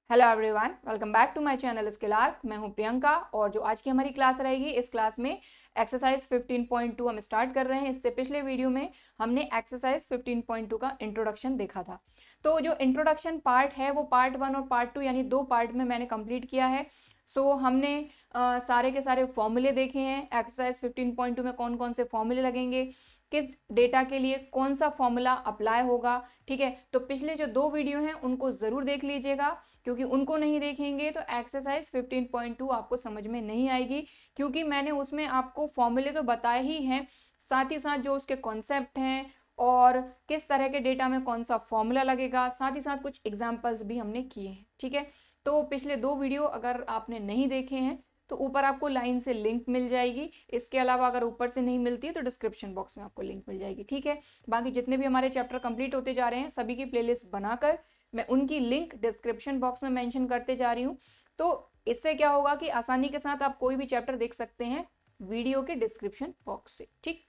Hello everyone, welcome back to my channel skill arc. मैं हूं प्रियंका और जो आज की हमारी क्लास रहेगी, इस क्लास में एक्सरसाइज 15.2 हम स्टार्ट कर रहे हैं। इससे पिछले वीडियो में हमने एक्सरसाइज 15.2 का इंट्रोडक्शन देखा था। तो जो इंट्रोडक्शन पार्ट है वो पार्ट 1 और पार्ट 2 यानी दो पार्ट में मैंने कंप्लीट किया है। हमने सारे के सारे फॉर्मूले देखे हैं। एक्सरसाइज 15.2 में कौन कौन से फॉर्मूले लगेंगे, किस डेटा के लिए कौन सा फॉर्मूला अप्लाई होगा, ठीक है। तो पिछले जो दो वीडियो हैं उनको ज़रूर देख लीजिएगा, क्योंकि उनको नहीं देखेंगे तो एक्सरसाइज 15.2 आपको समझ में नहीं आएगी, क्योंकि मैंने उसमें आपको फॉर्मूले तो बताए ही हैं, साथ ही साथ जो उसके कॉन्सेप्ट हैं और किस तरह के डेटा में कौन सा फॉर्मूला लगेगा, साथ ही साथ कुछ एग्जाम्पल्स भी हमने किए हैं, ठीक है। तो पिछले दो वीडियो अगर आपने नहीं देखे हैं तो ऊपर आपको लाइन से लिंक मिल जाएगी। इसके अलावा अगर ऊपर से नहीं मिलती तो डिस्क्रिप्शन बॉक्स में आपको लिंक मिल जाएगी, ठीक है। बाकी जितने भी हमारे चैप्टर कंप्लीट होते जा रहे हैं सभी की प्लेलिस्ट बनाकर मैं उनकी लिंक डिस्क्रिप्शन बॉक्स में मेंशन करते जा रही हूँ। तो इससे क्या होगा कि आसानी के साथ आप कोई भी चैप्टर देख सकते हैं वीडियो के डिस्क्रिप्शन बॉक्स से, ठीक।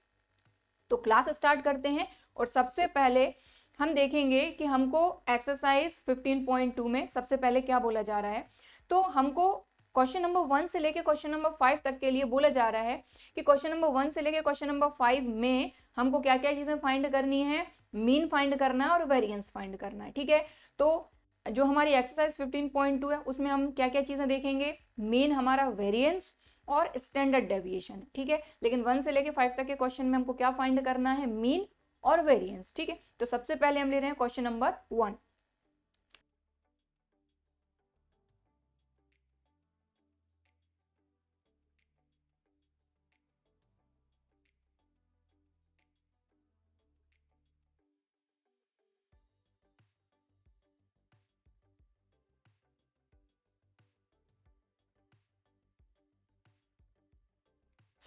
तो क्लास स्टार्ट करते हैं और सबसे पहले हम देखेंगे कि हमको एक्सरसाइज 15.2 में सबसे पहले क्या बोला जा रहा है। तो हमको क्वेश्चन नंबर 1 से लेके क्वेश्चन नंबर 5 तक के लिए बोला जा रहा है कि क्वेश्चन नंबर 1 से लेके क्वेश्चन नंबर 5 में हमको क्या क्या चीजें फाइंड करनी है, मीन फाइंड करना है और वेरिएंस फाइंड करना है, ठीक है। तो जो हमारी एक्सरसाइज 15.2 है उसमें हम क्या क्या चीजें देखेंगे, मीन, हमारा वेरिएंस और स्टैंडर्ड डेविएशन, ठीक है। लेकिन 1 से लेके 5 तक के क्वेश्चन में हमको क्या फाइंड करना है, मीन और वेरिएंस, ठीक है। तो सबसे पहले हम ले रहे हैं क्वेश्चन नंबर 1।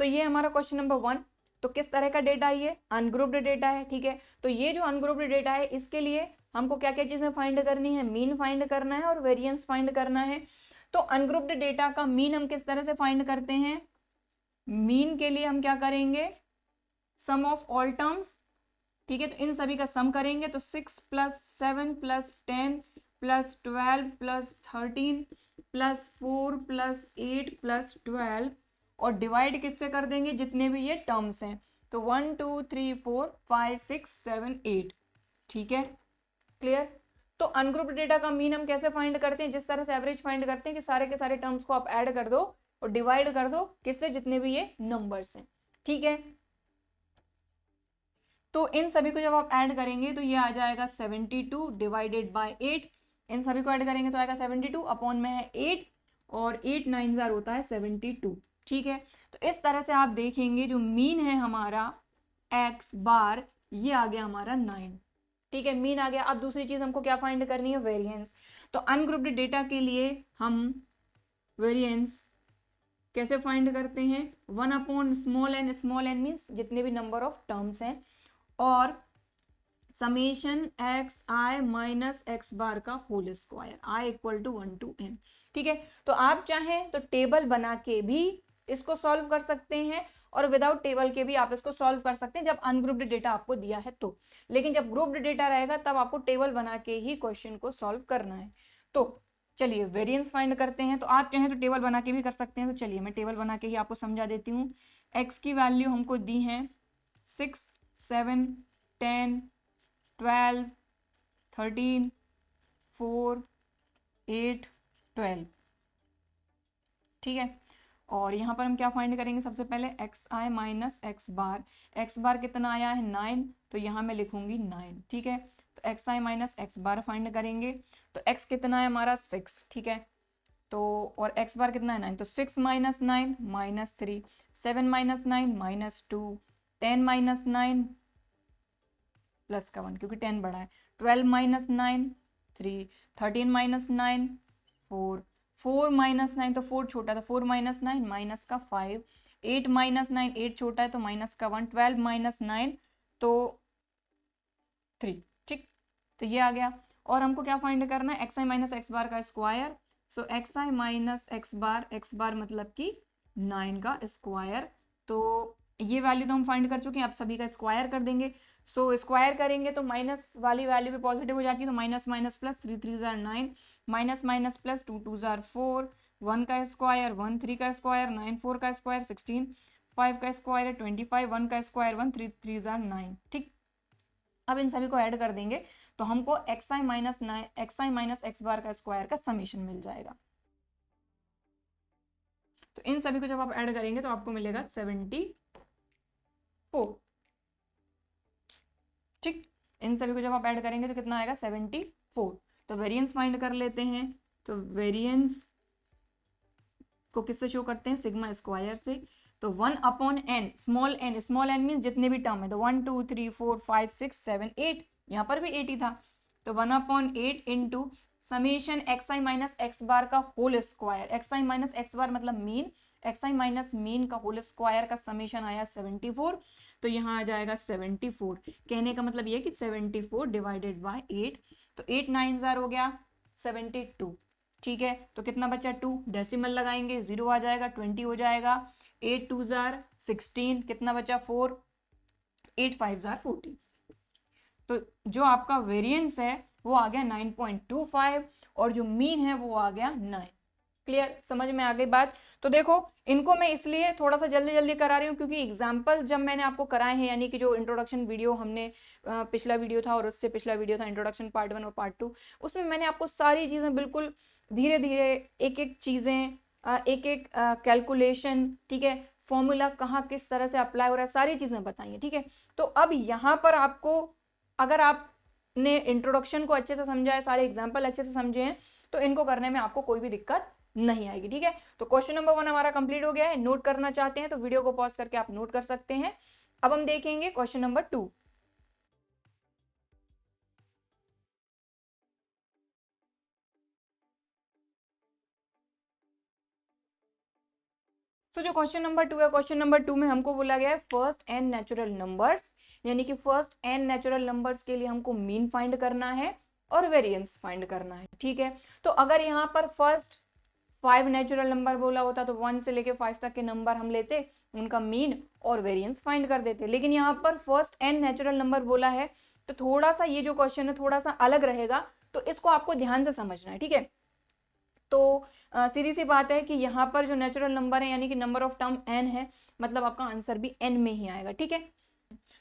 ये हमारा क्वेश्चन नंबर 1। तो किस तरह का डेटा है, ये अनग्रुप्ड डेटा है, ठीक है। तो ये जो अनग्रुप्ड डेटा है इसके लिए हमको क्या क्या चीजें फाइंड करनी है, मीन फाइंड करना है और वेरिएंस फाइंड करना है। तो अनग्रुप्ड डेटा का मीन हम किस तरह से फाइंड करते हैं, मीन के लिए हम क्या करेंगे, सम ऑफ ऑल टर्म्स, ठीक है। तो इन सभी का सम करेंगे तो 6 + 7 + 10 + 12 + 13 + 4 + 8 + 12 और डिवाइड किससे कर देंगे, जितने भी ये टर्म्स हैं। तो 1 2 3 4 5 6 7 8, ठीक है, क्लियर। तो अनग्रुप्ड डेटा का मीन हम कैसे फाइंड करते हैं, जिस तरह से एवरेज फाइंड करते हैं कि सारे के सारे टर्म्स को आप ऐड कर दो और डिवाइड कर दो किससे, जितने भी ये नंबर्स हैं, ठीक है। तो इन सभी को जब आप ऐड करेंगे तो ये आ जाएगा 72 डिवाइडेड बाय 8। इन सभी को ऐड करेंगे तो आएगा 72 अपॉन में है 8 और 8 9 जार होता है 72, ठीक है। तो इस तरह से आप देखेंगे जो मीन है हमारा एक्स बार, ये आ गया हमारा 9, ठीक है, मीन आ गया। अब दूसरी चीज हमको क्या फाइंड करनी है, वेरिएंस। तो अनग्रुप्ड डेटा के लिए हम वेरिएंस कैसे फाइंड करते हैं, 1 अपॉन स्मॉल एन मीन्स जितने भी नंबर ऑफ टर्म्स हैं और summation X I minus X bar का whole square, I equal to 1 to n, ठीक है। तो आप चाहें तो टेबल बना के भी इसको सॉल्व कर सकते हैं और विदाउट टेबल के भी आप इसको सॉल्व कर सकते हैं जब अनग्रुप्ड डेटा आपको दिया है तो। लेकिन जब ग्रुप्ड डेटा रहेगा तब आपको टेबल बना के ही क्वेश्चन को सॉल्व करना है। तो चलिए वेरिएंस फाइंड करते हैं। तो आप चाहें तो टेबल बना के भी कर सकते हैं। तो चलिए मैं टेबल बना के ही आपको समझा देती हूँ। एक्स की वैल्यू हमको दी है 6 7 10 12 13 4 8 12, ठीक है। और यहाँ पर हम क्या फाइंड करेंगे, सबसे पहले x I minus X bar. X बार कितना आया है 9, तो यहाँ मैं लिखूंगी 9, ठीक है। तो x I minus X bar find करेंगे तो एक्स कितना है हमारा 6, ठीक है। तो और एक्स बार कितना है 9, तो 6 - 9 -3, 7 - 9 -2, 10 - 9 प्लस का 1 क्योंकि 10 बड़ा है, 12 - 9 3, 13 - 9 4, 4 - 9 तो 4 छोटा था, 4 - 9 माइनस का 5, 8 - 9 8 छोटा है तो माइनस का 1, 12 - 9 तो 3, ठीक। तो ये आ गया। और हमको क्या फाइंड करना है, x I minus X bar का square. So x I minus X बार मतलब कि 9 का स्क्वायर। तो ये वैल्यू तो हम फाइंड कर चुके हैं, अब सभी का स्क्वायर कर देंगे। सो स्क्वायर करेंगे तो माइनस वाली वैल्यू भी पॉजिटिव हो जाती है, तो minus minus plus, 3 3 jar 9, minus minus plus, 2 2 jar 4, 1 का स्क्वायर 1, 3 का स्क्वायर 9, 4 का स्क्वायर 16, 5 का स्क्वायर है 25, 1 का स्क्वायर 1, 3 3 जार 9। ठीक, अब इन सभी को ऐड कर देंगे तो हमको x I minus X bar का स्क्वायर का समीशन मिल जाएगा। तो इन सभी को जब आप ऐड करेंगे तो आपको मिलेगा 74। ठीक, इन सभी को जब आप ऐड करेंगे तो कितना आएगा 74। तो वेरिएंस फाइंड कर लेते हैं। तो वेरिएंस को किससे शो करते हैं, सिग्मा स्क्वायर से। तो 1 upon N, small N mean जितने भी टर्म है, तो 1 2 3 4 5 6 7 8, यहाँ पर भी 8 ही था, तो 1 upon 8 into summation X I minus X bar का whole square, x I minus X बार मतलब mean, x I minus mean का होल स्क्वायर का समेशन आया 74, तो यहाँ आ जाएगा 74। कहने का मतलब ये कि 74 डिवाइडेड बाय 8, तो 8 9 जार हो गया 72। ठीक है, तो कितना बचा 2, डेसिमल लगाएंगे 0 आ जाएगा, 20 हो जाएगा, 8 2 जार 16, कितना बचा 4, 8 5 जार 40। तो जो आपका वेरिएंस है वो आ गया 9.25 और जो मीन है वो आ गया 9। क्लियर, समझ में आ गई बात। तो देखो इनको मैं इसलिए थोड़ा सा जल्दी जल्दी करा रही हूँ क्योंकि एग्जाम्पल जब मैंने आपको कराए हैं, यानी कि जो इंट्रोडक्शन वीडियो हमने पिछला वीडियो था और उससे पिछला वीडियो था इंट्रोडक्शन पार्ट 1 और पार्ट 2, उसमें मैंने आपको सारी चीज़ें बिल्कुल धीरे धीरे एक एक चीज़ें एक एक कैलकुलेशन, ठीक है, फॉर्मूला कहाँ किस तरह से अप्लाई हो रहा है, सारी चीज़ें बताई हैं। ठीक है, तो अब यहाँ पर आपको अगर आपने इंट्रोडक्शन को अच्छे से समझा है, सारे एग्जाम्पल अच्छे से समझे हैं, तो इनको करने में आपको कोई भी दिक्कत नहीं आएगी। ठीक है, तो क्वेश्चन नंबर 1 हमारा कंप्लीट हो गया है। नोट करना चाहते हैं तो वीडियो को पॉज करके आप नोट कर सकते हैं। अब हम देखेंगे क्वेश्चन नंबर 2। सो जो क्वेश्चन नंबर 2 है, क्वेश्चन नंबर 2 में हमको बोला गया है फर्स्ट एन नेचुरल नंबर्स, यानी कि फर्स्ट एन नेचुरल नंबर्स के लिए हमको मीन फाइंड करना है और वेरिएंस फाइंड करना है। ठीक है, तो अगर यहाँ पर फर्स्ट 5 नेचुरल नंबर बोला होता तो 1 से लेके 5 तक के नंबर हम लेते, उनका मीन और वेरिएंस फाइंड कर देते, लेकिन यहाँ पर फर्स्ट एन नेचुरल नंबर बोला है तो थोड़ा सा ये जो क्वेश्चन है थोड़ा सा अलग रहेगा, तो इसको आपको ध्यान से समझना है। ठीक है, तो सीधी सी बात है कि यहाँ पर जो नेचुरल नंबर है यानी कि नंबर ऑफ टर्म n है, मतलब आपका आंसर भी n में ही आएगा। ठीक है,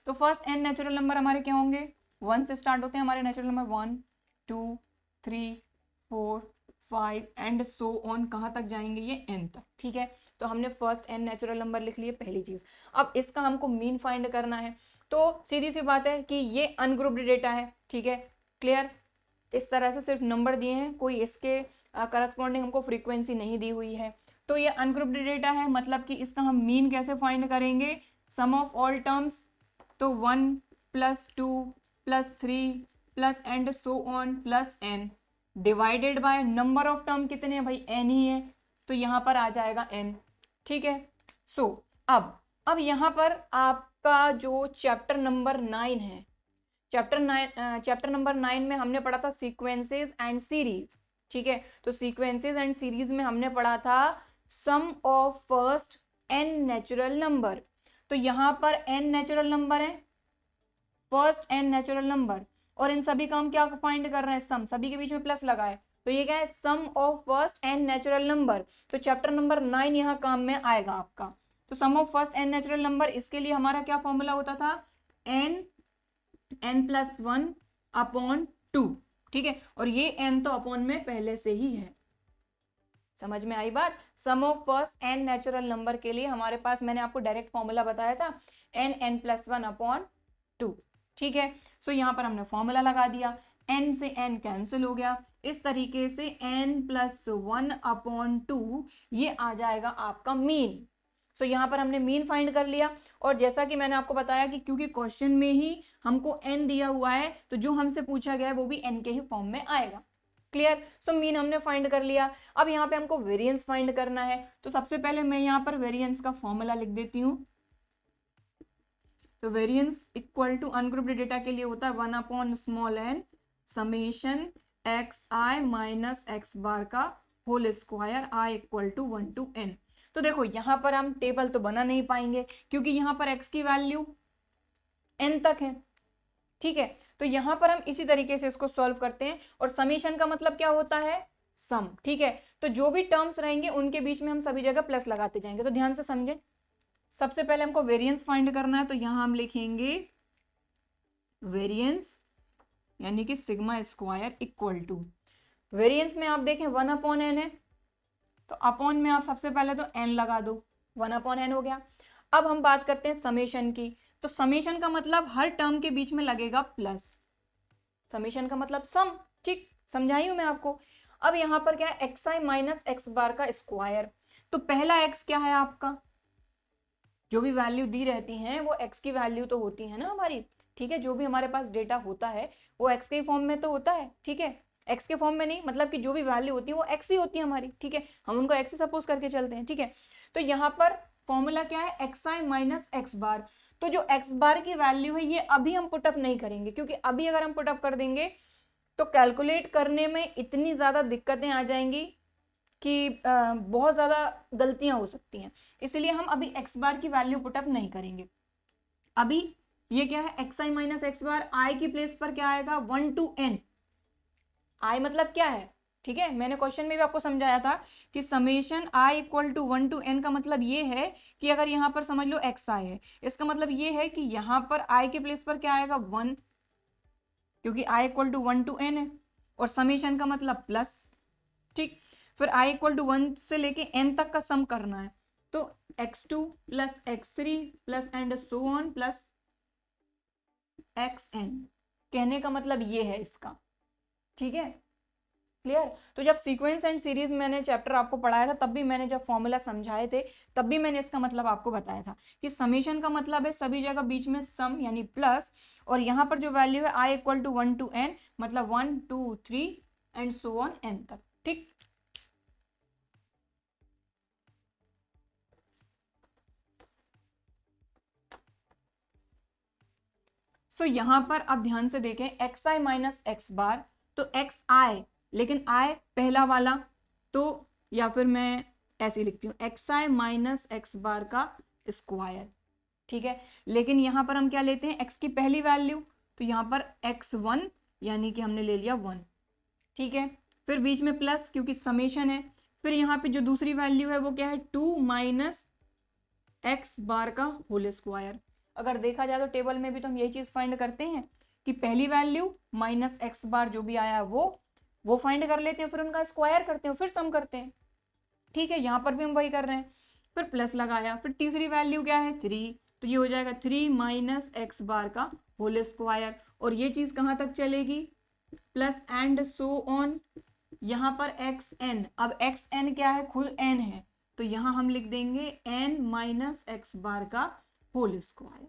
तो फर्स्ट n नेचुरल नंबर हमारे क्या होंगे, 1 से स्टार्ट होते हैं हमारे natural number, 1 2 3 4 5 and so on, कहाँ तक जाएंगे ये n तक। ठीक है, तो हमने फर्स्ट n नेचुरल नंबर लिख लिए, पहली चीज। अब इसका हमको मीन फाइंड करना है, तो सीधी सी बात है कि ये अनग्रुप्ड डेटा है। ठीक है, क्लियर, इस तरह से सिर्फ नंबर दिए हैं, कोई इसके करस्पॉन्डिंग हमको फ्रीक्वेंसी नहीं दी हुई है, तो ये अनग्रुप्ड डेटा है, मतलब कि इसका हम मीन कैसे फाइंड करेंगे, सम ऑफ ऑल टर्म्स, तो 1 + 2 + 3 plus and so on plus n divided by number of term कितने हैं भाई, n ही है, तो यहाँ पर आ जाएगा n। ठीक है, सो अब यहाँ पर आपका जो चैप्टर नंबर 9 है, चैप्टर नंबर 9 में हमने पढ़ा था सीक्वेंसेस एंड सीरीज। ठीक है, तो सीक्वेंसेस एंड सीरीज में हमने पढ़ा था sum of first n natural number, तो यहाँ पर n नेचुरल नंबर है, फर्स्ट n नेचुरल नंबर, और इन सभी का हम क्या फाइंड कर रहे हैं, सम, सभी के बीच में प्लस लगाए, तो ये क्या है, sum of first n natural number, तो चैप्टर नंबर 9 यहाँ काम में आएगा आपका। तो sum of first n natural number, इसके लिए हमारा क्या फॉर्मूला होता था, n+1/2। ठीक है, और ये n तो अपॉन में पहले से ही है, समझ में आई बात। Sum of first n natural number के लिए हमारे पास, मैंने आपको डायरेक्ट फॉर्मूला बताया था, n+1/2। ठीक है, सो यहाँ पर हमने फॉर्मूला लगा दिया, n से n कैंसिल हो गया, इस तरीके से n+1/2 ये आ जाएगा आपका मीन। सो यहाँ पर हमने मीन फाइंड कर लिया, और जैसा कि मैंने आपको बताया कि क्योंकि क्वेश्चन में ही हमको n दिया हुआ है, तो जो हमसे पूछा गया है वो भी n के ही फॉर्म में आएगा। क्लियर, सो मीन हमने फाइंड कर लिया। अब यहाँ पे हमको वेरिएंस फाइंड करना है, तो सबसे पहले मैं यहाँ पर वेरिएंस का फॉर्मूला लिख देती हूँ। तो variance equal to ungrouped data के लिए होता है 1/n summation xi minus x bar का whole square i = 1 to n। तो देखो यहाँ पर हम टेबल तो बना नहीं पाएंगे क्योंकि यहाँ पर x की वैल्यू n तक है, ठीक है, तो यहाँ पर हम इसी तरीके से इसको सॉल्व करते हैं। और समेशन का मतलब क्या होता है, सम। ठीक है, तो जो भी टर्म्स रहेंगे उनके बीच में हम सभी जगह प्लस लगाते जाएंगे। तो ध्यान से समझें, सबसे पहले हमको वेरिएंस फाइंड करना है, तो यहाँ हम लिखेंगे वेरिएंस यानी कि sigma square equal to, variance में आप देखें 1/n है, तो अपॉन में आप सबसे पहले तो n लगा दो, 1/n हो गया। अब हम बात करते हैं समेशन की, तो समेशन का मतलब हर टर्म के बीच में लगेगा प्लस, समेशन का मतलब सम। ठीक, समझाई हूं मैं आपको। अब यहाँ पर क्या है, x I minus X bar का स्क्वायर। तो पहला एक्स क्या है आपका, जो भी वैल्यू दी रहती हैं वो एक्स की वैल्यू तो होती है ना हमारी। ठीक है, जो भी हमारे पास डेटा होता है वो एक्स के फॉर्म में तो होता है। ठीक है, एक्स के फॉर्म में नहीं, मतलब कि जो भी वैल्यू होती है वो एक्स ही होती है हमारी। ठीक है, हम उनको एक्स ही सपोज करके चलते हैं। ठीक है, तो यहाँ पर फॉर्मूला क्या है, एक्स आई माइनस एक्स बार। तो जो एक्स बार की वैल्यू है ये अभी हम पुटअप नहीं करेंगे, क्योंकि अभी अगर हम पुटअप कर देंगे तो कैलकुलेट करने में इतनी ज़्यादा दिक्कतें आ जाएंगी कि बहुत ज़्यादा गलतियां हो सकती हैं। इसलिए हम अभी एक्स बार की वैल्यू पुटअप नहीं करेंगे। अभी ये क्या है, एक्स आई माइनस एक्स बार, आई की प्लेस पर क्या आएगा, 1 to n। आई मतलब क्या है, ठीक है, मैंने क्वेश्चन में भी आपको समझाया था कि summation I equal to 1 to n का मतलब ये है कि अगर यहाँ पर समझ लो एक्स आई है, इसका मतलब ये है कि यहाँ पर आई के प्लेस पर क्या आएगा, 1, क्योंकि आई इक्वल टू 1 to n है, और समेशन का मतलब प्लस। ठीक, फिर i इक्वल टू 1 से लेके n तक का सम करना है, तो x2 plus x3 plus and so on plus xn। कहने का मतलब ये है इसका। ठीक है, क्लियर। तो जब सीक्वेंस एंड सीरीज मैंने चैप्टर आपको पढ़ाया था, तब भी मैंने जब फॉर्मूला समझाए थे तब भी मैंने इसका मतलब आपको बताया था कि समेशन का मतलब है सभी जगह बीच में सम यानी प्लस, और यहाँ पर जो वैल्यू है i equal to 1 to n, मतलब 1 2 3 एंड सो ऑन n तक। ठीक, सो यहाँ पर आप ध्यान से देखें, एक्स आई माइनस एक्स बार, तो एक्स आई, लेकिन आई पहला वाला, तो या फिर मैं ऐसे लिखती हूँ x I minus X bar का स्क्वायर। ठीक है, लेकिन यहाँ पर हम क्या लेते हैं, एक्स की पहली वैल्यू, तो यहाँ पर x1 यानी कि हमने ले लिया 1। ठीक है, फिर बीच में प्लस क्योंकि समेशन है, फिर यहाँ पे जो दूसरी वैल्यू है वो क्या है, 2 माइनस एक्स बार का होल स्क्वायर। अगर देखा जाए तो टेबल में भी तो हम यही चीज फाइंड करते हैं कि पहली वैल्यू माइनस एक्स बार जो भी आया है वो फाइंड कर लेते हैं, फिर उनका स्क्वायर करते हैं, फिर सम करते हैं। ठीक है, यहाँ पर भी हम वही कर रहे हैं, फिर प्लस लगाया, फिर तीसरी वैल्यू क्या है 3, तो ये हो जाएगा 3 माइनस एक्स बार का होल स्क्वायर। और ये चीज कहाँ तक चलेगी, प्लस एंड सो ऑन। यहाँ पर एक्स एन, अब एक्स एन क्या है, खुद एन है, तो यहां हम लिख देंगे n माइनस एक्स बार का होल स्क्वायर।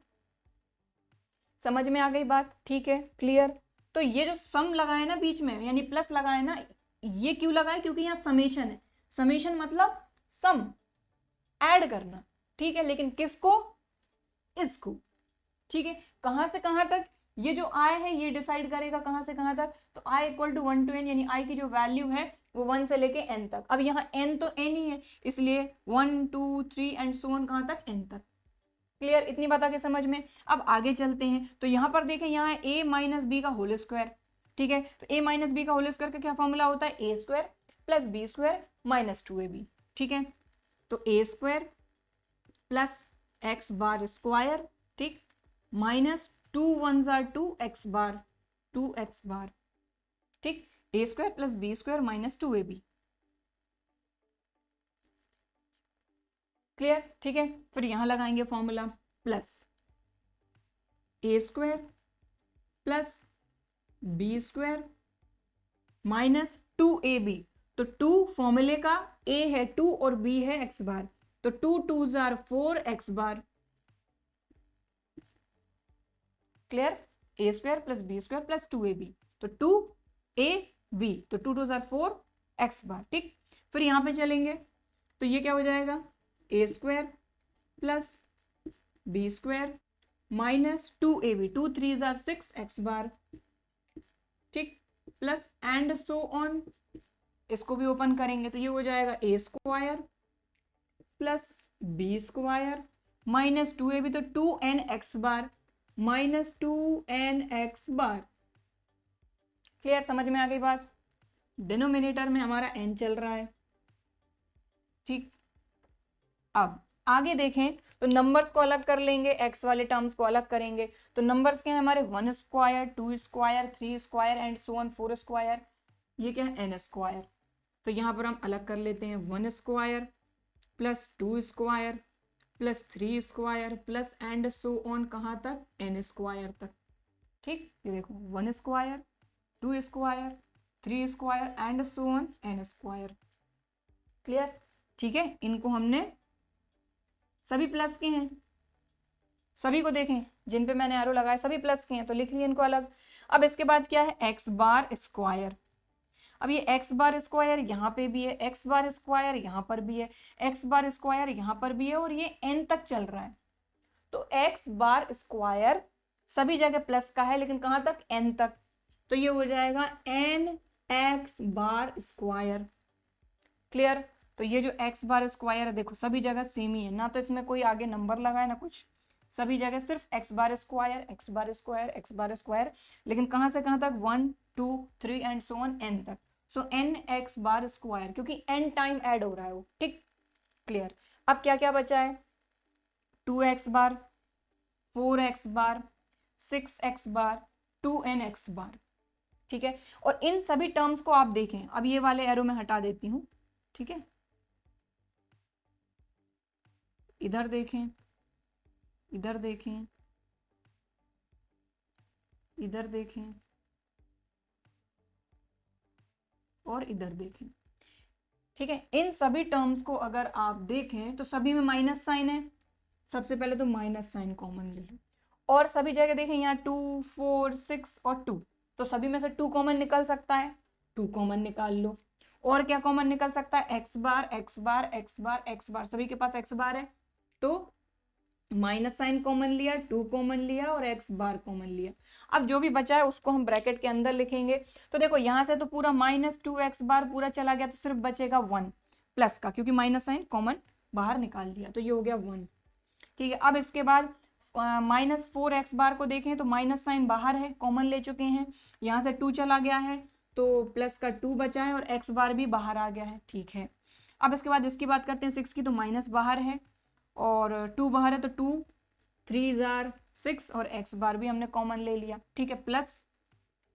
समझ में आ गई बात, ठीक है, क्लियर। तो ये जो सम लगाए ना बीच में यानी प्लस लगाए ना, ये क्यों लगाए, क्योंकि यहाँ समेशन है। समेशन मतलब सम, ऐड करना। ठीक है, लेकिन किसको, इसको। ठीक है, कहां से कहां तक, ये जो i है ये डिसाइड करेगा कहां से कहां तक, तो i equal to 1 to n, यानी i की जो वैल्यू है वो 1 से लेके n तक। अब यहाँ n तो n ही है, इसलिए 1 2 3 एंड सो ऑन कहां तक, n तक। क्लियर, इतनी बात आगे समझ में। अब आगे चलते हैं, तो यहाँ पर देखें, यहाँ a माइनस बी का होल स्क्वायर। ठीक है, तो a माइनस बी का होल स्क्वायर का क्या फॉर्मूला होता है, a square plus b square minus 2ab। ठीक है, तो a square plus x bar square, ठीक, minus 2 1 2 x bar, 2 x bar. ठीक, a square plus b square minus 2ab। Clear, ठीक है, फिर यहां लगाएंगे formula, plus a square plus b square minus 2ab। तो 2 फॉर्मूले का a है 2 और b है एक्स बार, तो 2 2 4 x bar. Clear, a square plus b square plus 2ab, तो 2ab, तो 2 2 4 एक्स बार। ठीक, फिर यहां पे चलेंगे, तो ये क्या हो जाएगा, a square plus b square minus 2ab, 2 3 6 x bar. ठीक, प्लस एंड सो ऑन, इसको भी ओपन करेंगे तो ये हो जाएगा a square plus b square minus 2ab, तो 2n एक्स बार। -2n(x)बार। क्लियर, समझ में आ गई बात। डिनोमिनेटर में हमारा n चल रहा है, ठीक। अब आगे देखें तो नंबर्स को अलग कर लेंगे, x वाले टर्म्स को अलग करेंगे। तो नंबर्स क्या है हमारे, 1 square, 2 square, 3 square and so on 4 square. ये क्या है, n स्क्वायर। तो यहाँ पर हम अलग कर लेते हैं, 1 square plus 2 square plus 3 square plus and so on कहाँ तक, n स्क्वायर तक। ठीक, ये देखो 1 square, 2 square, 3 square and so on n square. Clear, ठीक है। इनको हमने सभी प्लस के हैं, सभी को देखें जिन पे मैंने एरो लगाया सभी प्लस के हैं, तो लिख लिए इनको अलग। अब इसके बाद क्या है, एक्स बार स्क्वायर। अब ये एक्स बार स्क्वायर यहाँ पे भी है, एक्स बार स्क्वायर यहाँ पर भी है, एक्स बार स्क्वायर यहाँ पर भी है, और ये n तक चल रहा है। तो एक्स बार स्क्वायर सभी जगह प्लस का है, लेकिन कहाँ तक, n तक। तो ये हो जाएगा n x bar square. Clear. तो ये जो एक्स बार स्क्वायर है देखो सभी जगह सेम ही है ना, तो इसमें कोई आगे नंबर लगाए ना कुछ, सभी जगह सिर्फ x bar square, x bar square, x bar square. लेकिन कहाँ से कहाँ तक, 1 2 3 एंड सो ऑन n तक। सो n एक्स बार स्क्वायर, क्योंकि n टाइम ऐड हो रहा है वो, ठीक। क्लियर। अब क्या क्या बचा है, 2x बार, 4x बार, 6x बार, 2nx बार, ठीक है। और इन सभी टर्म्स को आप देखें, अब ये वाले एरो में हटा देती हूं, ठीक है। इधर देखें, इधर देखें, इधर देखें और इधर देखें, ठीक है। इन सभी टर्म्स को अगर आप देखें तो सभी में माइनस साइन है। सबसे पहले तो माइनस साइन कॉमन ले लो, और सभी जगह देखें यहाँ 2 4 6 और 2, तो सभी में से 2 कॉमन निकल सकता है, 2 कॉमन निकाल लो। और क्या कॉमन निकल सकता है, एक्स बार, एक्स बार, एक्स बार, एक्स बार, सभी के पास एक्स बार है, तो माइनस साइन कॉमन लिया, 2 कॉमन लिया और एक्स बार कॉमन लिया। अब जो भी बचा है उसको हम ब्रैकेट के अंदर लिखेंगे। तो देखो यहाँ से तो पूरा -2x बार पूरा चला गया, तो सिर्फ बचेगा 1 प्लस का, क्योंकि माइनस साइन कॉमन बाहर निकाल लिया, तो ये हो गया 1, ठीक है। अब इसके बाद -4x बार को देखें तो माइनस साइन बाहर है, कॉमन ले चुके हैं, यहाँ से 2 चला गया है तो प्लस का 2 बचा है और एक्स बार भी बाहर आ गया है, ठीक है। अब इसके बाद इसकी बात करते हैं 6 की, तो माइनस बाहर है और 2 बाहर है, तो 2 3 जार 6 और एक्स बार भी हमने कॉमन ले लिया, ठीक है। प्लस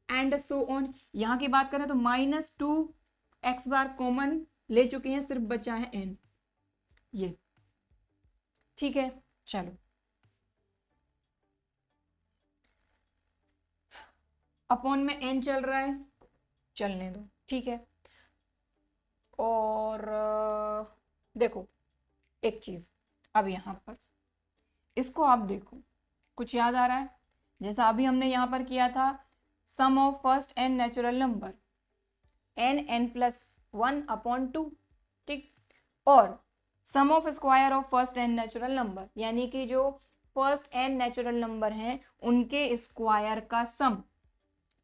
एंड सो ऑन, यहाँ की बात करें तो -2 एक्स बार कॉमन ले चुके हैं, सिर्फ बचा है n, ये, ठीक है। चलो अपॉन में n चल रहा है, चलने दो, ठीक है। और देखो एक चीज, अब यहाँ पर इसको आप देखो, कुछ याद आ रहा है, जैसा अभी हमने यहाँ पर किया था, sum of first n natural number n+1/2, ठीक। और sum of square of first n natural number, यानी कि जो फर्स्ट n नेचुरल नंबर हैं उनके स्क्वायर का सम।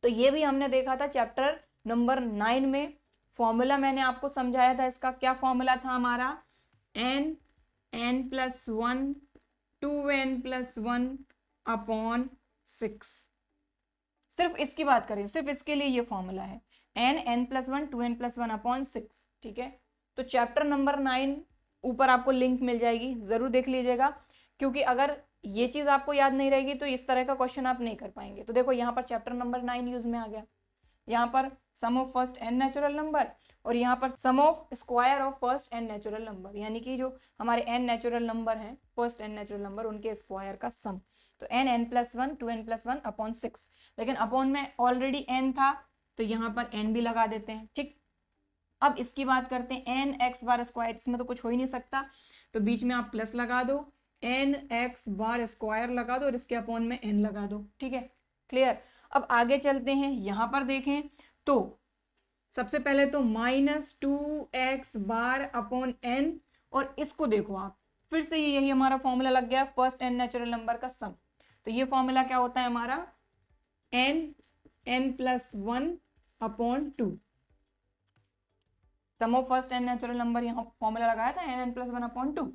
तो ये भी हमने देखा था चैप्टर नंबर 9 में, फॉर्मूला मैंने आपको समझाया था इसका। क्या फॉर्मूला था हमारा, n+1 2n+1/6। सिर्फ इसकी बात करें, सिर्फ इसके लिए ये फॉर्मूला है, n+1 2n+1/6, ठीक है। तो चैप्टर नंबर 9 ऊपर आपको लिंक मिल जाएगी, जरूर देख लीजिएगा, क्योंकि अगर ये चीज आपको याद नहीं रहेगी तो इस तरह का क्वेश्चन आप नहीं कर पाएंगे। तो देखो यहाँ पर चैप्टर नंबर 9 यूज में आ गया, यहाँ पर sum of first n natural number और यहाँ पर sum of square of first n natural number, यानी कि जो हमारे n नेचुरल नंबर हैं, फर्स्ट n नेचुरल नंबर, उनके स्क्वायर का सम। तो n+1 2n+1/6, लेकिन अपॉन में ऑलरेडी n था तो यहाँ पर n भी लगा देते हैं, ठीक। अब इसकी बात करते हैं n एक्स बार स्क्वायर, इसमें तो कुछ हो ही नहीं सकता, तो बीच में आप प्लस लगा दो, n एक्स बार स्क्वायर लगा दो और इसके अपॉन में n लगा दो, ठीक है। क्लियर। अब आगे चलते हैं, यहाँ पर देखें तो सबसे पहले तो -2x बार अपॉन n, और इसको देखो आप, फिर से यही हमारा फॉर्मूला लग गया फर्स्ट n नेचुरल नंबर का सम। तो ये फॉर्मूला क्या होता है हमारा, n+1/2, sum of first n natural number, यहाँ फॉर्मूला लगाया था n+1/2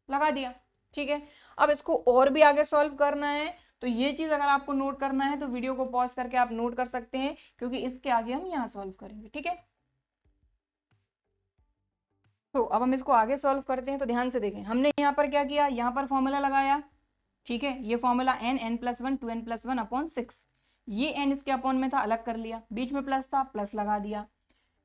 लगा दिया, ठीक है। अब इसको और भी आगे सॉल्व करना है तो ये चीज़ अगर आपको नोट करना है तो वीडियो को पॉज करके आप नोट कर सकते हैं, क्योंकि इसके आगे हम यहाँ सॉल्व करेंगे, ठीक है। तो अब हम इसको आगे सॉल्व करते हैं। तो ध्यान से देखें, हमने यहाँ पर क्या किया, यहाँ पर फॉर्मूला लगाया, ठीक है। ये फॉर्मूला n+1 2n+1 अपॉन 6, ये n इसके अपॉन में था, अलग कर लिया, बीच में प्लस था, प्लस लगा दिया।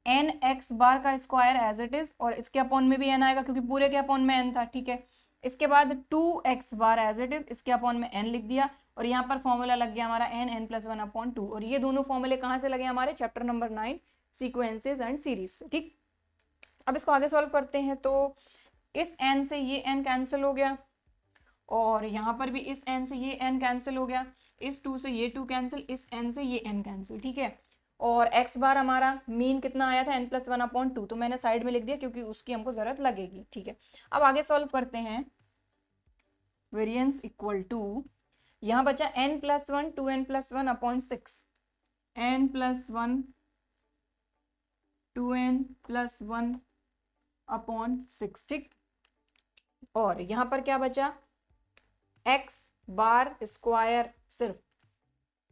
n x बार का स्क्वायर एज इट इज, और इसके अपॉन में भी n आएगा क्योंकि पूरे के अपॉन में n था, ठीक है। इसके बाद 2x bar as it is, इसके अपॉन में n लिख दिया, और यहाँ पर फॉर्मूला लग गया हमारा n+1 अपॉन 2। और ये दोनों फॉर्मूले कहाँ से लगे हमारे, chapter number 9 sequences and series से, ठीक। अब इसको आगे सॉल्व करते हैं। तो इस n से ये n कैंसिल हो गया, और यहाँ पर भी इस n से ये n कैंसिल हो गया, इस 2 से ये 2 कैंसिल, इस n से ये n कैंसिल, ठीक है। और x बार हमारा मीन कितना आया था, n+1 अपॉन 2, तो मैंने साइड में लिख दिया क्योंकि उसकी हमको जरूरत लगेगी, ठीक है। अब आगे सॉल्व करते हैं। वेरिएंस इक्वल टू, यहाँ बचा n+1 2n+1 upon 6, n+1 2n+1 upon 6, ठीक। और यहाँ पर क्या बचा, x बार स्क्वायर सिर्फ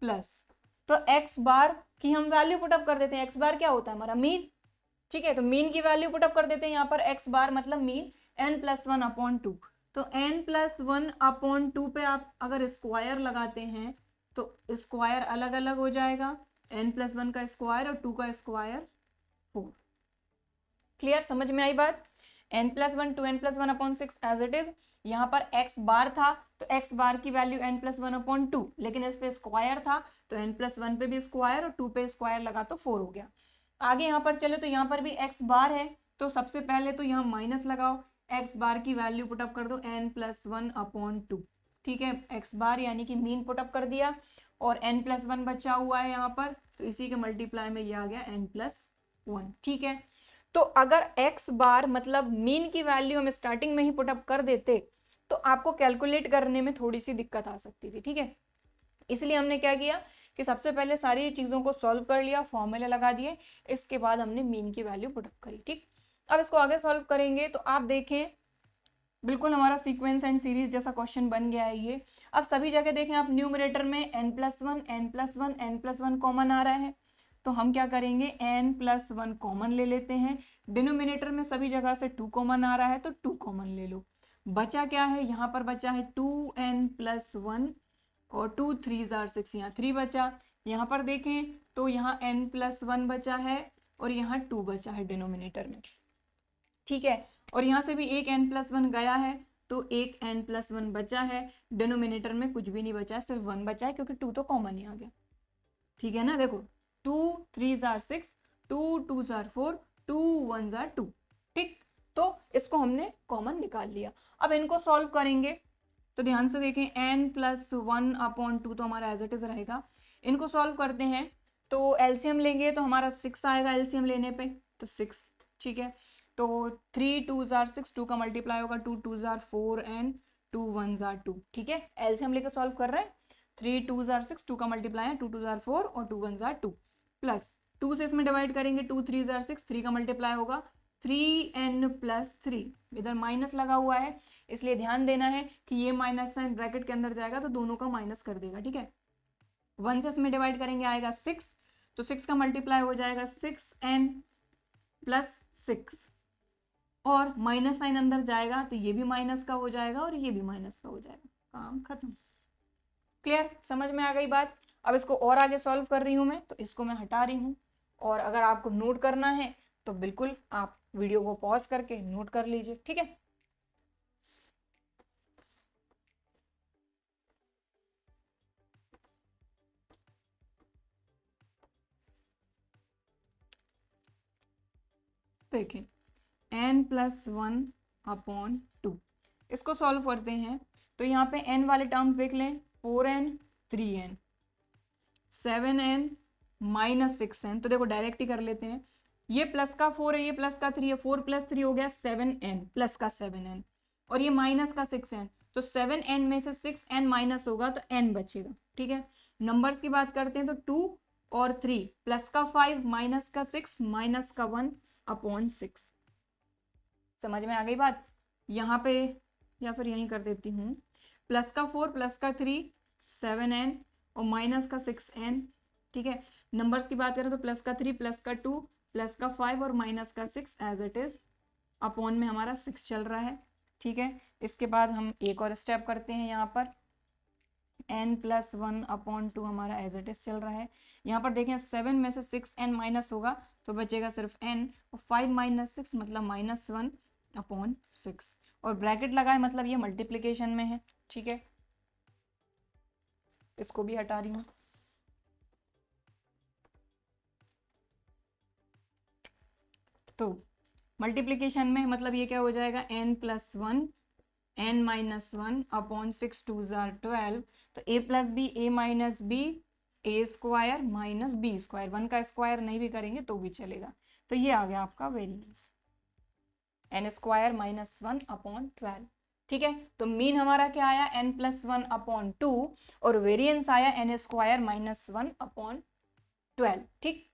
प्लस, तो x बार की हम वैल्यू पुटअप कर देते हैं। x बार क्या होता है हमारा, मीन, ठीक है। तो मीन की वैल्यू पुटअप कर देते हैं यहाँ पर, x बार मतलब मीन n+1 अपॉन 2। तो n+1 अपॉन 2 पे आप अगर स्क्वायर लगाते हैं तो स्क्वायर अलग अलग हो जाएगा, n+1 का स्क्वायर और 2 का स्क्वायर 4। क्लियर, समझ में आई बात। n+1 2n+1 upon 6 as it is, यहाँ पर x बार था तो x बार की वैल्यू n+1 अपॉन 2, लेकिन इस पे स्क्वायर था तो n+1 पे भी स्क्वायर और 2 पे स्क्वायर लगा तो 4 हो गया। आगे यहाँ पर चले तो यहाँ पर भी x बार है, तो सबसे पहले तो यहाँ माइनस लगाओ, x बार की वैल्यू पुटअप कर दो n+1 अपॉन 2, ठीक है। x बार यानी कि मीन पुटअप कर दिया, और n+1 बचा हुआ है यहाँ पर, तो इसी के मल्टीप्लाई में ये आ गया n+1, ठीक है। तो अगर x बार मतलब मीन की वैल्यू हम स्टार्टिंग में ही पुटअप कर देते तो आपको कैलकुलेट करने में थोड़ी सी दिक्कत आ सकती थी, ठीक है। इसलिए हमने क्या किया कि सबसे पहले सारी चीज़ों को सॉल्व कर लिया, फॉर्मूला लगा दिए, इसके बाद हमने मीन की वैल्यू पुटअप करी, ठीक। अब इसको आगे सॉल्व करेंगे तो आप देखें बिल्कुल हमारा सीक्वेंस एंड सीरीज जैसा क्वेश्चन बन गया है ये। अब सभी जगह देखें आप, न्यूमरेटर में n+1 n+1 n+1 कॉमन आ रहा है, तो हम क्या करेंगे, n+1 कॉमन ले लेते हैं। डिनोमिनेटर में सभी जगह से 2 कॉमन आ रहा है तो 2 कॉमन ले लो। बचा क्या है, यहाँ पर बचा है 2n+1 और 2 3 are 6, यहाँ 3 बचा। यहाँ पर देखें तो यहाँ n+1 बचा है और यहाँ 2 बचा है डिनोमिनेटर में, ठीक है। और यहाँ से भी एक n+1 गया है तो एक n+1 बचा है, डिनोमिनेटर में कुछ भी नहीं बचा है, सिर्फ 1 बचा है क्योंकि 2 तो कॉमन ही आ गया, ठीक है ना। देखो 2 3 are 6, 2 2 are 4, 2 1 are 2, ठीक। तो इसको हमने कॉमन निकाल लिया। अब इनको सॉल्व करेंगे तो ध्यान से देखें, n+1 अपॉन 2 तो हमारा एज इट इज रहेगा। इनको सॉल्व करते हैं तो एलसीएम लेंगे तो हमारा 6 आएगा एलसीएम लेने पे, तो 6, ठीक है। तो 3 2 are 6, 2 का मल्टीप्लाई होगा 2 2 are 4 एंड 2 1 are 2, ठीक है। एलसीएम लेके सॉल्व कर रहे हैं, 3 2 are 6, 2 का मल्टीप्लाई है 2 2 are 4 और 2 1 are 2, प्लस 2 से इसमें डिवाइड करेंगे, 2 3 are 6, 3 का मल्टीप्लाई होगा 3n+3, इधर माइनस लगा हुआ है इसलिए ध्यान देना है कि ये माइनस साइन ब्रैकेट के अंदर जाएगा तो दोनों का माइनस कर देगा, ठीक है। 1 से इसमें डिवाइड करेंगे आएगा 6, तो 6 का मल्टीप्लाई हो जाएगा 6n+6, और माइनस साइन अंदर जाएगा तो ये भी माइनस का हो जाएगा और ये भी माइनस का हो जाएगा, काम खत्म। क्लियर, समझ में आ गई बात। अब इसको और आगे सॉल्व कर रही हूँ मैं, तो इसको मैं हटा रही हूँ, और अगर आपको नोट करना है तो बिल्कुल आप वीडियो को पॉज करके नोट कर लीजिए, ठीक है। देखिए n+1 अपॉन 2, इसको सॉल्व करते हैं तो यहाँ पे n वाले टर्म्स देख लें, 4n 3n 7n -6n, तो देखो डायरेक्ट ही कर लेते हैं, ये प्लस का 4 है, ये प्लस का 3 है, 4 + 3 हो गया 7n, प्लस का 7n, और ये माइनस का 6n, तो 7n में से 6n माइनस होगा तो n बचेगा, ठीक है। नंबर्स की बात करते हैं तो 2 और 3, प्लस का 5 माइनस का 6 माइनस का 1 अपॉन 6। समझ में आ गई बात। यहाँ पे या फिर यहीं कर देती हूँ, प्लस का 4 प्लस का 3 7n और माइनस का 6n, ठीक है। नंबर्स की बात करें तो प्लस का 3, प्लस का 2, प्लस का 5 और माइनस का 6 एज इट इज, अपॉन में हमारा 6 चल रहा है, ठीक है। इसके बाद हम एक और स्टेप करते हैं, यहाँ पर n+1/2 हमारा एज इट इज चल रहा है। यहाँ पर देखें 7 में से 6n माइनस होगा तो बचेगा सिर्फ n, और 5 - 6 मतलब -1/6, और ब्रैकेट लगाए मतलब ये मल्टीप्लीकेशन में है, ठीक है। इसको भी हटा रही हूँ। तो मल्टीप्लीकेशन में मतलब ये क्या हो जाएगा, n+1 n-1/6 2 = 12, तो a+b a-b a² minus b², 1 का स्क्वायर नहीं भी करेंगे तो भी चलेगा। तो ये आ गया आपका वेरिएंस n² - 1/12, ठीक है। तो मीन हमारा क्या आया, n+1/2, और वेरिएंस आया n² - 1/12, ठीक।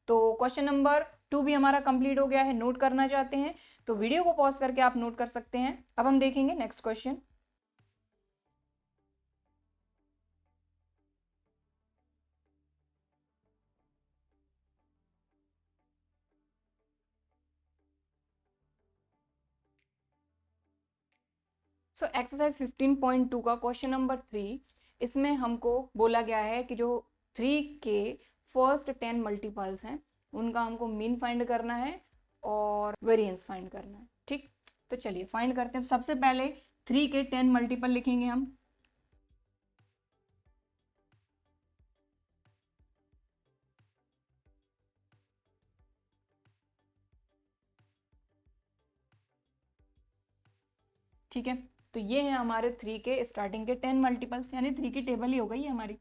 तो क्वेश्चन नंबर 2 भी हमारा कंप्लीट हो गया है। नोट करना चाहते हैं तो वीडियो को पॉज करके आप नोट कर सकते हैं। अब हम देखेंगे नेक्स्ट क्वेश्चन। सो एक्सरसाइज 15.2 का क्वेश्चन नंबर 3, इसमें हमको बोला गया है कि जो 3 के फर्स्ट 10 मल्टीपल्स हैं उनका हमको मीन फाइंड करना है और वेरिएंस फाइंड करना है, ठीक। तो चलिए फाइंड करते हैं। तो सबसे पहले 3 के 10 मल्टीपल लिखेंगे हम। ठीक है, तो ये है हमारे 3 के स्टार्टिंग के 10 मल्टीपल्स, यानी 3 की टेबल ही हो गई हमारी।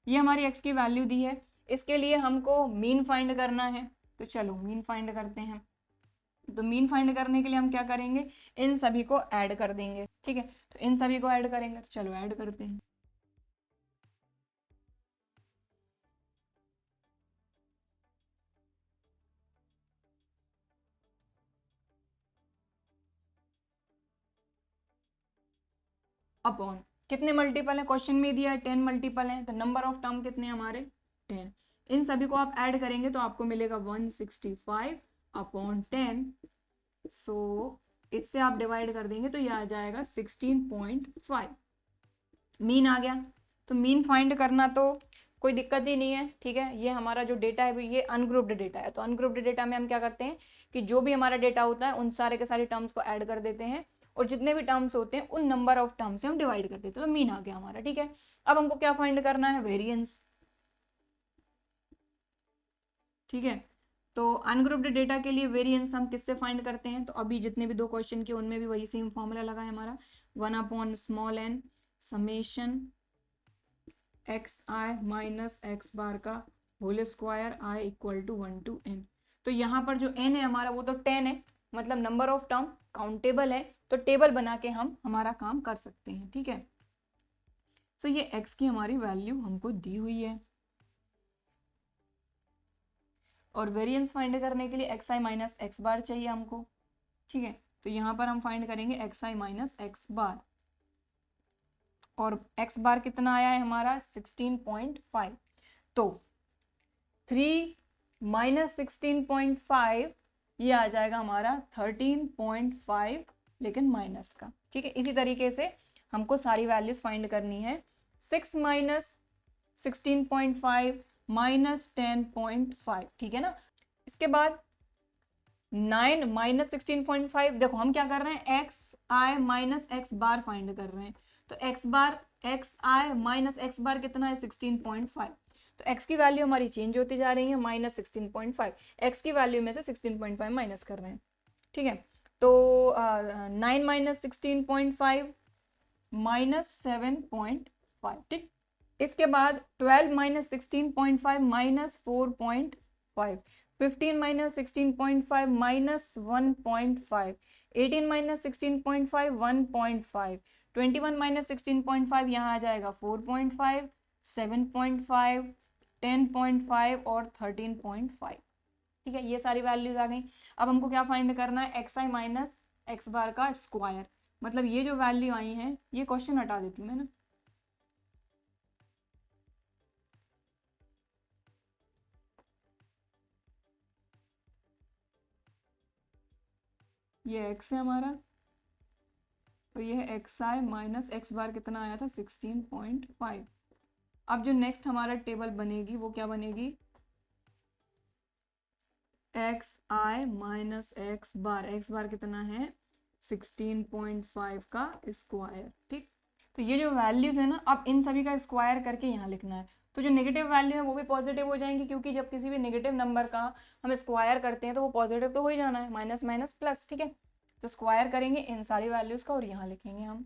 ये हमारी x की वैल्यू दी है, इसके लिए हमको मीन फाइंड करना है। तो चलो मीन फाइंड करते हैं। तो मीन फाइंड करने के लिए हम क्या करेंगे, इन सभी को ऐड कर देंगे, ठीक है। तो इन सभी को ऐड करेंगे, तो चलो ऐड करते हैं। अपॉन कितने मल्टीपल है, क्वेश्चन में दिया है 10 मल्टीपल है, तो नंबर ऑफ टर्म कितने हमारे 10। इन सभी को आप ऐड करेंगे तो आपको मिलेगा 165/10। सो इससे आप डिवाइड कर देंगे तो ये आ जाएगा 16.5। मीन आ गया। तो मीन फाइंड करना तो कोई दिक्कत ही नहीं है, ठीक है। ये हमारा जो डेटा है ये अनग्रुप्ड डेटा है, तो अनग्रुप्ड डेटा में हम क्या करते हैं कि जो भी हमारा डेटा होता है उन सारे के सारे टर्म्स को ऐड कर देते हैं, और जितने भी टर्म्स होते हैं उन नंबर ऑफ टर्म्स से हम डिवाइड कर देते हैं। तो मीन आ गया हमारा, ठीक है। अब हमको क्या फाइंड करना है, वेरिएंस, ठीक है। तो अनग्रुप्ड डेटा के लिए वेरिएंस हम किससे फाइंड करते हैं, तो अभी जितने भी 2 क्वेश्चन किए उनमें भी वही सेम फॉर्मूला लगा है हमारा, 1/n summation xi minus x bar का whole square i equal to 1 to n। तो यहाँ पर जो n है हमारा वो तो 10 है, मतलब नंबर ऑफ टर्म काउंटेबल है, तो टेबल बना के हम हमारा काम कर सकते हैं, ठीक है। सो ये x की हमारी वैल्यू हमको दी हुई है, और वेरिएंस फाइंड करने के लिए xi माइनस x बार चाहिए हमको, ठीक है। तो यहाँ पर हम फाइंड करेंगे xi माइनस x बार, और x बार कितना आया है हमारा 16.5। तो 3 - 16.5 ये आ जाएगा हमारा 13.5, लेकिन माइनस का, ठीक है। इसी तरीके से हमको सारी वैल्यूज फाइंड करनी है। 6 - 16.5 - 10.5, ठीक है ना। इसके बाद 9 - 16.5, देखो हम क्या कर रहे हैं, xi माइनस x बार फाइंड कर रहे हैं। तो xi माइनस x बार कितना है 16.5। तो x की वैल्यू हमारी चेंज होती जा रही है, -16.5, x की वैल्यू में से 16.5 माइनस कर रहे हैं, ठीक है। तो 9 - 16.5 -7.5, ठीक। इसके बाद 12 - 16.5 -4.5, 15 - 16.5 -1.5, 18 - 16.5 1.5, 21 - 16.5 यहाँ आ जाएगा 4.5, 7.5, 10.5 और 13.5, ठीक है। ये सारी वैल्यूज आ गई। अब हमको क्या फाइंड करना है, xi माइनस x बार का स्क्वायर, मतलब ये जो वैल्यू आई है, ये क्वेश्चन हटा देती हूँ मैं ना, ये x है हमारा, तो ये है एक्स आई माइनस एक्स बार कितना आया था 16.5। अब जो नेक्स्ट हमारा टेबल बनेगी वो क्या बनेगी, एक्स आई माइनस एक्स बार कितना है 16.5 का स्क्वायर। ठीक, तो ये जो वैल्यूज है ना, अब इन सभी का स्क्वायर करके यहाँ लिखना है। तो जो नेगेटिव वैल्यू है वो भी पॉजिटिव हो जाएंगी, क्योंकि जब किसी भी नेगेटिव नंबर का हम स्क्वायर करते हैं तो वो पॉजिटिव तो हो ही जाना है, माइनस माइनस प्लस। ठीक है, तो स्क्वायर करेंगे इन सारी वैल्यूज का और यहाँ लिखेंगे हम।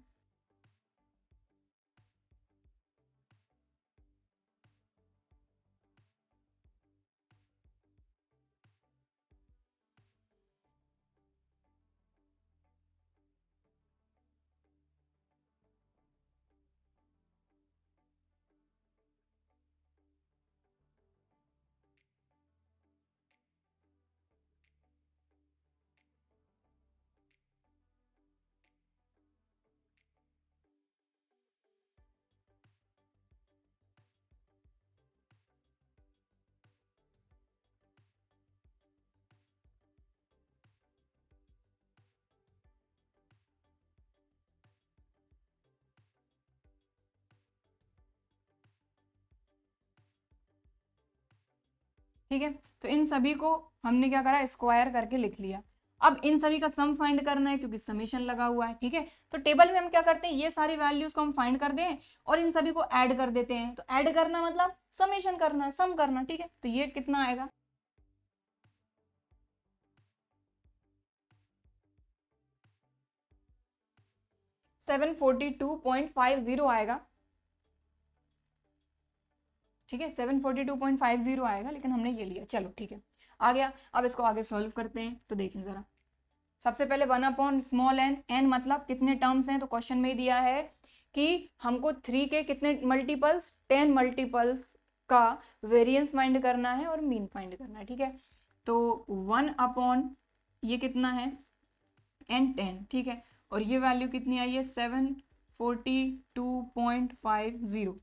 ठीक है, तो इन सभी को हमने क्या करा, स्क्वायर करके लिख लिया। अब इन सभी का सम फाइंड करना है क्योंकि समेशन लगा हुआ है। ठीक है, तो टेबल में हम क्या करते हैं, ये सारी वैल्यूज को हम फाइंड कर दें और इन सभी को ऐड कर देते हैं। तो ऐड करना मतलब समेशन करना है, सम करना। ठीक है, तो ये कितना आएगा, 742.50 आएगा। ठीक है, 742.50 आएगा, लेकिन हमने ये लिया। चलो ठीक है, आ गया। अब इसको आगे सॉल्व करते हैं। तो देखें जरा, सबसे पहले 1/स्मॉल n मतलब कितने टर्म्स हैं, तो क्वेश्चन में ही दिया है कि हमको 3 के कितने मल्टीपल्स, 10 मल्टीपल्स का वेरिएंस फाइंड करना है और मीन फाइंड करना है। ठीक है, तो 1/ ये कितना है n 10। ठीक है, और ये वैल्यू कितनी आई है 742.50।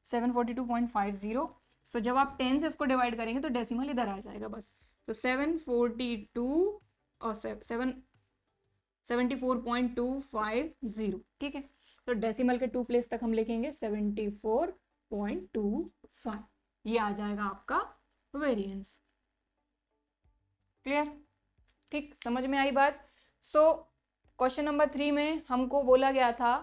742.50। सो जब आप 10 से इसको डिवाइड करेंगे तो डेसिमल इधर आ जाएगा बस। तो 742 और 74.250। ठीक है, तो डेसिमल के 2 प्लेस तक हम लिखेंगे 74.25। ये आ जाएगा आपका वेरिएंस। क्लियर? ठीक, समझ में आई बात। सो क्वेश्चन नंबर 3 में हमको बोला गया था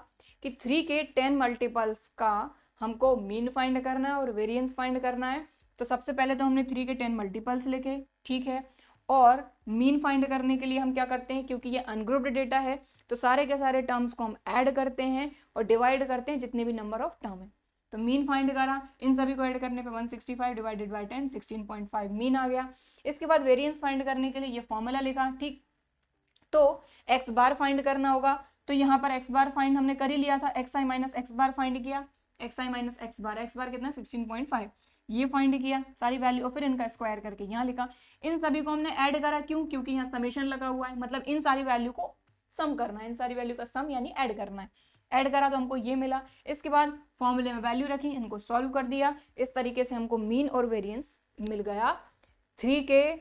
कि 3 के 10 मल्टीपल्स का हमको मीन फाइंड करना है और वेरिएंस फाइंड करना है। तो सबसे पहले तो हमने 3 के 10 मल्टीपल्स लिखे। ठीक है, और मीन फाइंड करने के लिए हम क्या करते हैं, क्योंकि ये अनग्रुप्ड डेटा है तो सारे के सारे टर्म्स को हम ऐड करते हैं और डिवाइड करते हैं जितने भी नंबर ऑफ टर्म है। तो मीन फाइंड करा, इन सभी को ऐड करने पे 165 डिवाइडेड बाय 10 16.5 मीन आ गया। इसके बाद वेरिएंस फाइंड करने के लिए ये फॉर्मूला लिखा। ठीक, तो एक्स बार फाइंड करना होगा, तो यहाँ पर एक्स बार फाइंड हमने कर ही लिया था, x I minus X bar find किया, एक्स आई माइनस एक्स बार कितना 16.5 ये फाइंड किया सारी वैल्यू और फिर इनका स्क्वायर करके यहाँ लिखा। इन सभी को हमने ऐड करा, क्यों, क्योंकि यहाँ समेशन लगा हुआ है, मतलब इन सारी वैल्यू को सम करना है, इन सारी वैल्यू का सम यानी ऐड करना है। ऐड करा तो हमको ये मिला। इसके बाद फॉर्मूले में वैल्यू रखी, इनको सॉल्व कर दिया। इस तरीके से हमको मीन और वेरिएंस मिल गया 3 के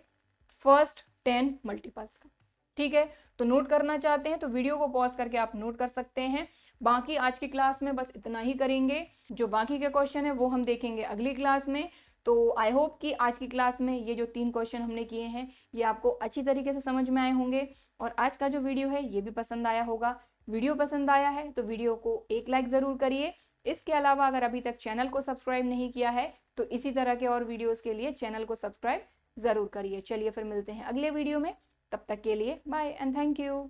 फर्स्ट 10 मल्टीपल्स का। ठीक है, तो नोट करना चाहते हैं तो वीडियो को पॉज करके आप नोट कर सकते हैं। बाकी आज की क्लास में बस इतना ही करेंगे, जो बाकी के क्वेश्चन है वो हम देखेंगे अगली क्लास में। तो आई होप कि आज की क्लास में ये जो 3 क्वेश्चन हमने किए हैं ये आपको अच्छी तरीके से समझ में आए होंगे और आज का जो वीडियो है ये भी पसंद आया होगा। वीडियो पसंद आया है तो वीडियो को एक लाइक ज़रूर करिए। इसके अलावा अगर अभी तक चैनल को सब्सक्राइब नहीं किया है तो इसी तरह के और वीडियोज़ के लिए चैनल को सब्सक्राइब ज़रूर करिए। चलिए फिर मिलते हैं अगले वीडियो में, तब तक के लिए बाय एंड थैंक यू।